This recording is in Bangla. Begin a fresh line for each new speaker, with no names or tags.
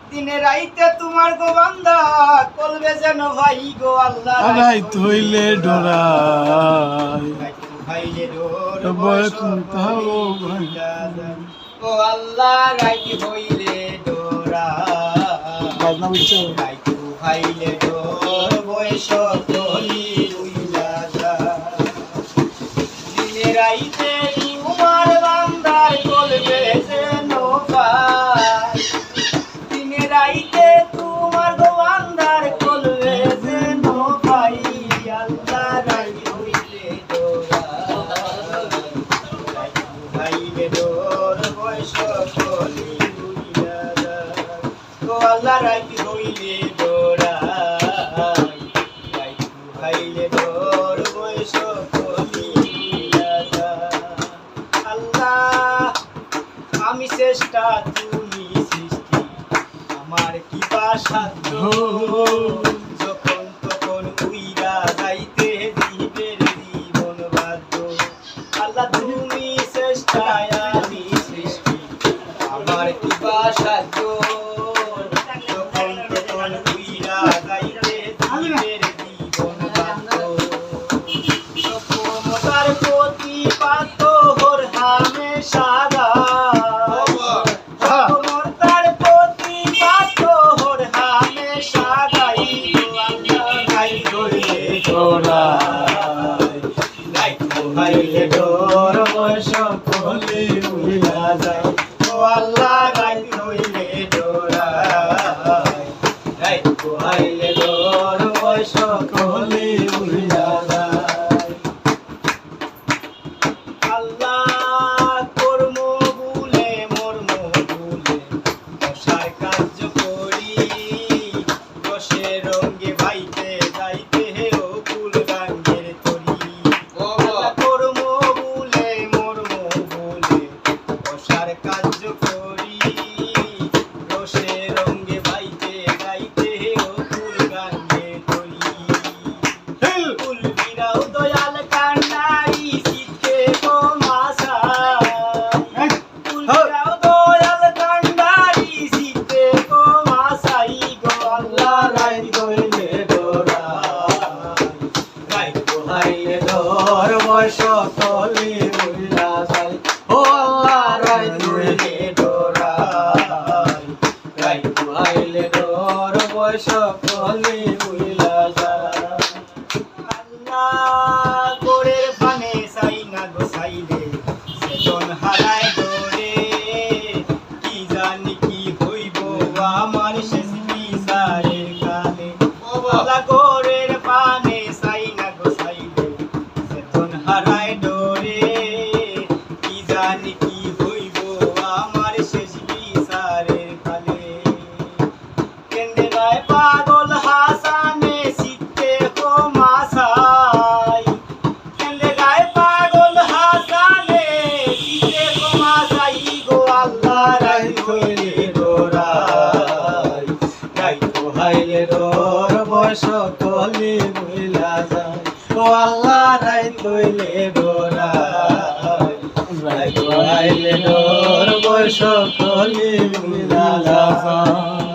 দিনে রাইতে তোমার গো বান্দা কলবে যেন ভাই গো আল্লাহ
রাইত হইলে ডরাই
ভাইলে ডোর
ও
আল্লাহ রাইত হইলে ডরাই রাইত ভাইলে ডোর বয়স কলি উইলা যায় দিনে রাইতে তোমার বান্দার কলবে যেন ভাই দিনে রাইতে তোমার গো বান্দার কলবে যেন ভাই আল্লাহ রাইত হইলে ডোরাই ভাইলে ডোর বয়স কলি উইলা যায় ও আল্লাহ রাইত হইলে ডোরাই রাইত ভাইলে ডোর বয়স কলি উইলা যায় আল্লাহ আমি চেষ্টা তুমি সৃষ্টি আমার কি সাধ্য যখন তখন উইরা যাইতে দিবের জীবন বাধ্য আল্লাহ তুমি চেষ্টায় আমি সৃষ্টি আমার কি সাধ্য যখন তখন উইরা যাইতে দিবের জীবন বাধ্য ক্ষমতার প্রতিপাদ্য হর হামেশা ভাইলে ডোর বয়স কলি উইলা যায় ও আল্লাহ রাইত হইলে ডোরাই রাইত ভাইলে ডোর বয়স কলি উইলা যায় আল্লাহ কর্ম ভুলে মর্ম ভুলে দশার কার্য করি দশে রঙ্গে ভাইতে যাইতে ও ফুল গাঙ্গের তরি কার্য করি রসে রঙ্গে বাইতে গাইতে ও ফুল গাঙ্গে তরি ফুল বিরাও দয়াল কান্নারি শীতে গো মাসাই ফুল বিরাও দয়াল কান্নারি শীতে গো মাসাই গো আল্লাহ রাইত হইলে ডোরাই রাইত হইলে ডোর বয়স কলি উইলা যায় ও আল্লাহ রাইত হইলে ডোরাই রাইত হইলে ডোর বয়স কলি উইলা যায় আল্লাহ গোরের পানে চাই না গো চাইলে সেজন হারায় ডোরে কি জানি কি হইব আমার শেষ বিচারের কালে আল্লাহ গোরের পানে চাই না গো চাইলে সেজন হারায় ডোরে কি জানি কি হইব আমার শেষ বিচারের কালে কেন্দে গায় পাগল হাসানে শীতে গো মাসাই কেন্দে গায় পাগল হাসানে শীতে গো মাসাই গো আল্লাহ রাইত হইলে ডোরাই রাইত হইলে ডোর বয়স কলি উইলা যায় ও আল্লাহ রাইত হইলে ডোরাই রাইত হইলে ডোর বয়স কলি উইলা যায়।